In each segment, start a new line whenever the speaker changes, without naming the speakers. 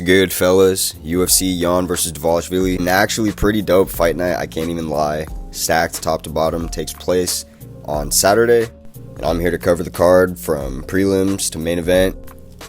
Good, fellas. UFC Jan versus Dvalishvili. An actually pretty dope fight night, I can't even lie. Stacked top to bottom, takes place on Saturday. And I'm here to cover the card from prelims to main event.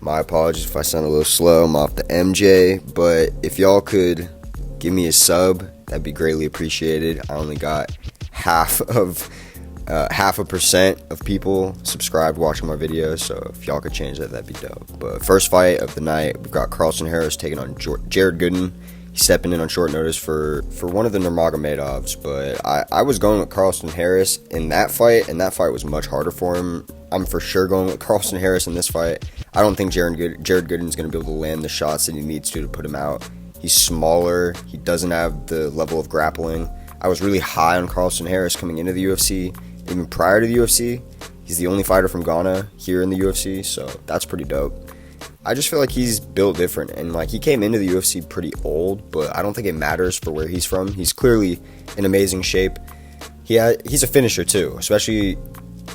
My apologies if I sound a little slow, I'm off the MJ. But if y'all could give me a sub, that'd be greatly appreciated. I only got half a percent of people subscribed watching my videos, so if y'all could change that, that'd be dope. But first fight of the night, we've got Carlston taking on Jared Gooden. He's stepping in on short notice for one of the Nurmagomedovs, but I was going with Carlston in that fight, and that fight was much harder for him. I'm for sure going with Carlston in this fight. I don't think Jared Gooden's going to be able to land the shots that he needs to put him out. He's smaller, he doesn't have the level of grappling. I was really high on Carlston coming into the UFC. Even prior to the UFC, he's the only fighter from Ghana here in the UFC, so that's pretty dope. I just feel like he's built different, and like he came into the UFC pretty old, but I don't think it matters for where he's from. He's clearly in amazing shape. He's a finisher too, especially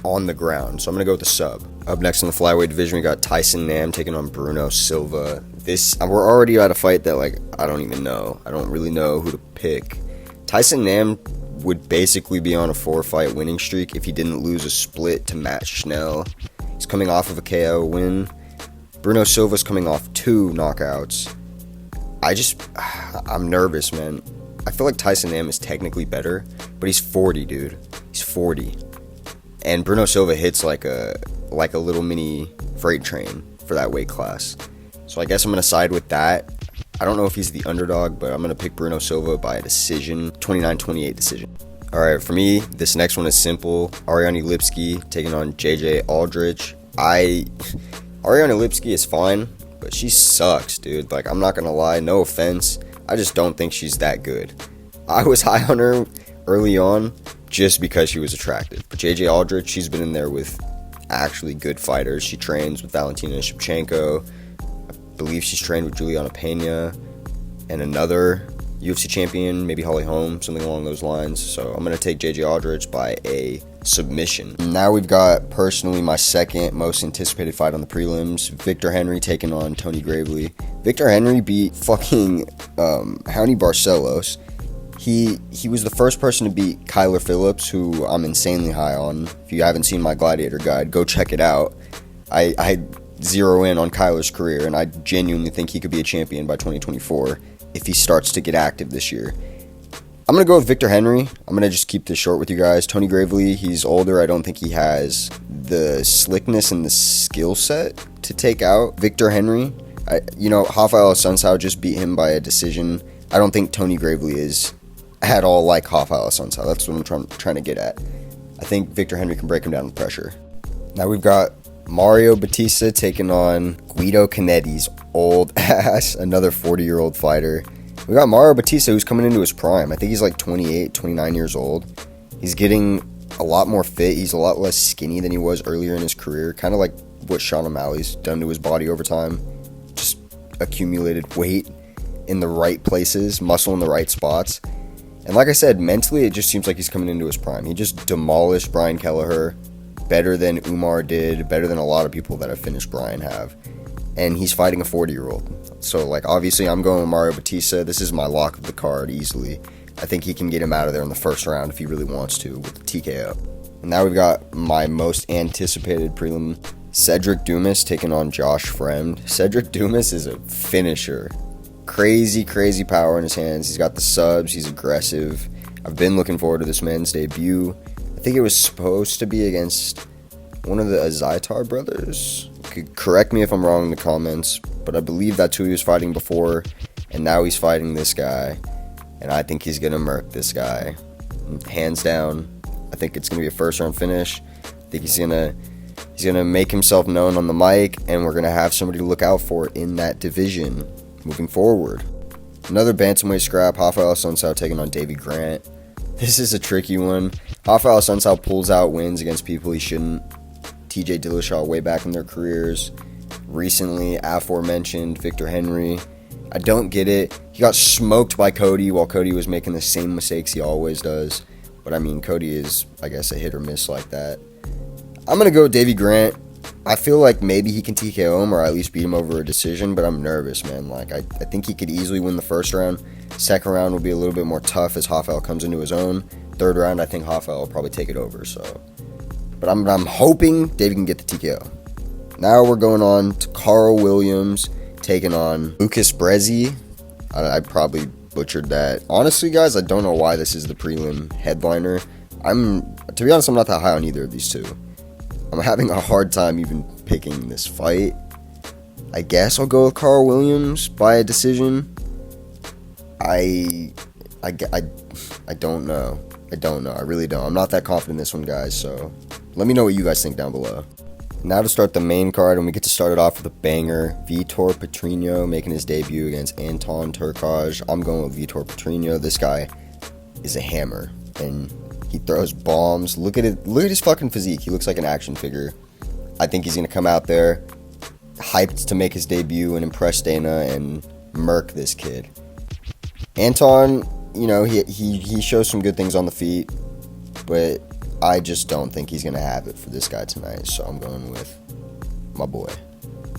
on the ground, so I'm gonna go with the sub. Up next in the flyweight division, we got Tyson taking on Bruno Silva. We're already at a fight that I don't really know who to pick. Tyson would basically be on a 4-fight winning streak if he didn't lose a split to Matt Schnell. He's coming off of a KO win. Bruno Silva's coming off 2 knockouts. I'm nervous, man. I feel like Tyson is technically better, but he's 40, dude. He's 40. And Bruno Silva hits like a little mini freight train for that weight class. So I guess I'm going to side with that. I don't know if he's the underdog, but I'm going to pick Bruno Silva by a decision, 29-28 decision. Alright, for me, this next one is simple. Ariane Lipske taking on Aldritch. Ariane Lipske is fine, but she sucks, dude. I'm not going to lie, no offense. I just don't think she's that good. I was high on her early on just because she was attractive. But Aldritch, she's been in there with actually good fighters. She trains with Valentina Shevchenko. I believe she's trained with Juliana Pena and another UFC champion, maybe Holly Holm, something along those lines. So I'm going to take Aldritch by a submission. Now we've got, personally, my second most anticipated fight on the prelims. Victor Henry taking on Tony Gravely. Victor Henry beat fucking Raoni Barcelos. He was the first person to beat Kyler Phillips, who I'm insanely high on. If you haven't seen my Gladiator guide, go check it out. I zero in on Kyler's career, and I genuinely think he could be a champion by 2024 if he starts to get active this year. I'm going to go with Victor Henry. I'm going to just keep this short with you guys. Tony Gravely, he's older. I don't think he has the slickness and the skill set to take out Victor Henry. Rafael Assunsao just beat him by a decision. I don't think Tony Gravely is at all like Rafael Assunsao. That's what I'm trying to get at. I think Victor Henry can break him down with pressure. Now we've got Bautista taking on Guido Canneti's old ass, another 40-year-old fighter. We got Bautista, who's coming into his prime. I think he's 28, 29 years old. He's getting a lot more fit. He's a lot less skinny than he was earlier in his career. Kind of like what Sean O'Malley's done to his body over time. Just accumulated weight in the right places, muscle in the right spots. And like I said, mentally, it just seems like he's coming into his prime. He just demolished Brian Kelleher. Better than Umar did, better than a lot of people that have finished Brian have. And he's fighting a 40-year-old. So, obviously, I'm going with Bautista. This is my lock of the card easily. I think he can get him out of there in the first round if he really wants to with the TKO. And now we've got my most anticipated prelim, Cedric Dumas taking on Josh Fremd. Cedric Dumas is a finisher. Crazy power in his hands. He's got the subs. He's aggressive. I've been looking forward to this man's debut. I think it was supposed to be against one of the Azaitar brothers. You could correct me if I'm wrong in the comments, but I believe that's who he was fighting before, and now he's fighting this guy, and I think he's gonna murk this guy, hands down. I think it's gonna be a first round finish. I think he's gonna make himself known on the mic, and we're gonna have somebody to look out for in that division moving forward. Another bantamweight scrap, Rafael Assunsao taking on Davey Grant. This is a tricky one. Rafael Assunsao pulls out wins against people he shouldn't. TJ Dillashaw way back in their careers. Recently, aforementioned Victor Henry. I don't get it. He got smoked by Cody while Cody was making the same mistakes he always does. But I mean, Cody is, I guess, a hit or miss like that. I'm going to go with Davey Grant. I feel like maybe he can TKO him or at least beat him over a decision, but I'm nervous, man. Like, I think he could easily win the first round. Second round will be a little bit more tough as Rafael comes into his own. Third round, I think Rafael will probably take it over, so. But I'm hoping Davey can get the TKO. Now we're going on to Carl Williams taking on Lucas Brezski. I probably butchered that. Honestly, guys, I don't know why this is the prelim headliner. To be honest, I'm not that high on either of these two. I'm having a hard time even picking this fight. I guess I'll go with Carl Williams by a decision. I don't know. I really don't. I'm not that confident in this one, guys, so let me know what you guys think down below. Now to start the main card, and we get to start it off with a banger. Vitor Petrino making his debut against Anton Turkalj. I'm going with Vitor Petrino. This guy is a hammer, and he throws bombs. Look at it. Look at his fucking physique. He looks like an action figure. I think he's going to come out there hyped to make his debut and impress Dana and murk this kid. Anton, you know, he shows some good things on the feet, but I just don't think he's going to have it for this guy tonight, so I'm going with my boy.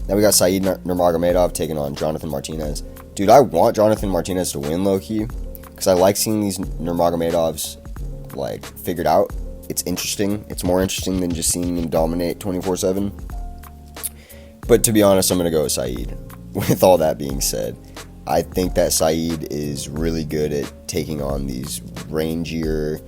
Now we got Saeed Nurmagomedov taking on Johnathan Martinez. Dude, I want Johnathan Martinez to win low-key, because I like seeing these Nurmagomedovs, like, figured out. It's interesting. It's more interesting than just seeing him dominate 24/7. But to be honest, I'm going to go with Saeed. With all that being said, I think that Saeed is really good at taking on these rangier,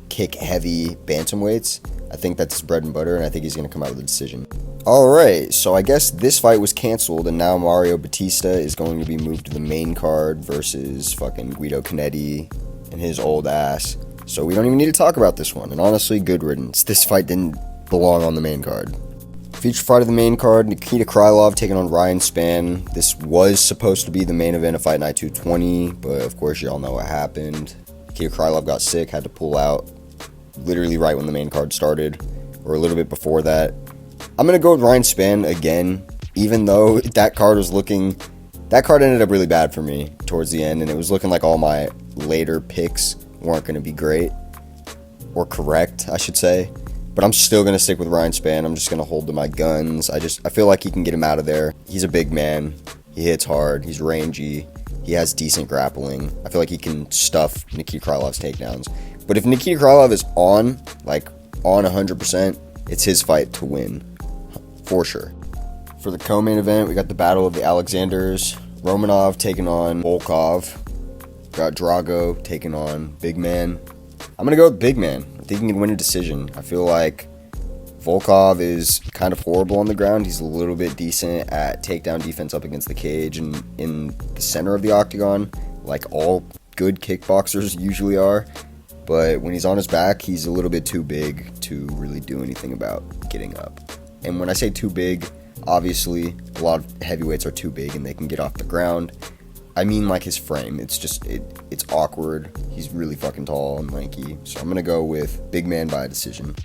kick-heavy bantamweights. I think that's his bread and butter, and I think he's going to come out with a decision. Alright, so I guess this fight was canceled, and now Mario Bautista is going to be moved to the main card versus fucking Guido Canneti and his old ass. So we don't even need to talk about this one, and honestly, good riddance. This fight didn't belong on the main card. Feature fight of the main card, Nikita Krylov taking on Ryan Spann. This was supposed to be the main event of Fight Night 220, but of course y'all know what happened. Nikita Krylov got sick, had to pull out literally right when the main card started, or a little bit before that. I'm going to go with Ryan Spann again, even though that card ended up really bad for me towards the end, and it was looking like all my later picks weren't going to be great, or correct, I should say. But I'm still going to stick with Ryan Spann. I'm just going to hold to my guns. I feel like he can get him out of there. He's a big man. He hits hard. He's rangy. He has decent grappling. I feel like he can stuff Nikita Krylov's takedowns. But if Nikita Krylov is on 100%, it's his fight to win. For sure. For the co-main event, we got the Battle of the Alexanders. Romanov taking on Volkov. Got Drago taking on Big Man. I'm going to go with Big Man. I think he can win a decision. I feel like Volkov is kind of horrible on the ground. He's a little bit decent at takedown defense up against the cage and in the center of the octagon, like all good kickboxers usually are. But when he's on his back, he's a little bit too big to really do anything about getting up. And when I say too big, obviously a lot of heavyweights are too big and they can get off the ground. I mean, like, his frame. It's just, it's awkward. He's really fucking tall and lanky. So I'm going to go with Big Man by decision.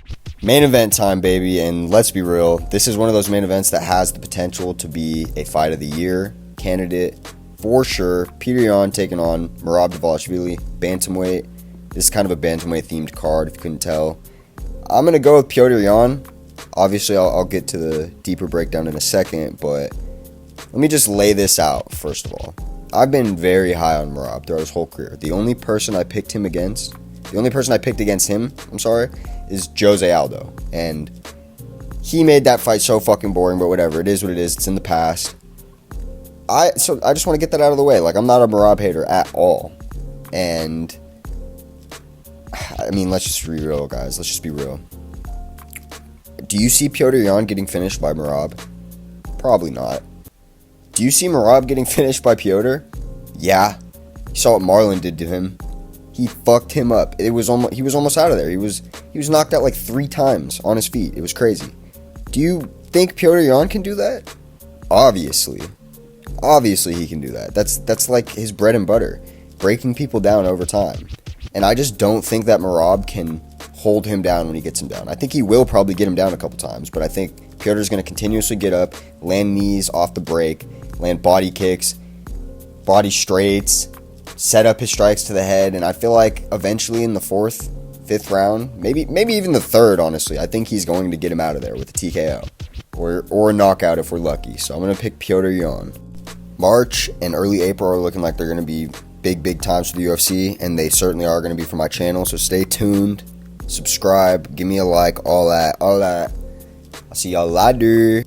Main event time, baby. And let's be real. This is one of those main events that has the potential to be a fight of the year candidate for sure. Petr taking on Merab Dvalishvili. Bantamweight. This is kind of a bantamweight themed card, if you couldn't tell. I'm going to go with Petr. Obviously, I'll get to the deeper breakdown in a second. But let me just lay this out, first of all. I've been very high on Merab throughout his whole career. The only person I picked against him, is Jose Aldo. And he made that fight so fucking boring, but whatever. It is what it is. It's in the past. So I just want to get that out of the way. Like, I'm not a Merab hater at all. And, I mean, let's just be real, guys. Let's just be real. Do you see Petr getting finished by Merab? Probably not. Do you see Merab getting finished by Petr? Yeah. You saw what Marlon did to him. He fucked him up. He was almost out of there. He was knocked out like 3 times on his feet. It was crazy. Do you think Petr can do that? Obviously. Obviously he can do that. That's like his bread and butter. Breaking people down over time. And I just don't think that Merab can hold him down when he gets him down. I think he will probably get him down a couple times, but I think Petr's going to continuously get up, land knees off the break, land body kicks, body straights, set up his strikes to the head, and I feel like eventually in the 4th, 5th round, maybe even the 3rd, honestly, I think he's going to get him out of there with a TKO. or a knockout if we're lucky. So I'm going to pick Petr Yan. March and early April are looking like they're going to be big times for the UFC, and they certainly are going to be for my channel. So stay tuned, subscribe, give me a like, all that. I'll see y'all later.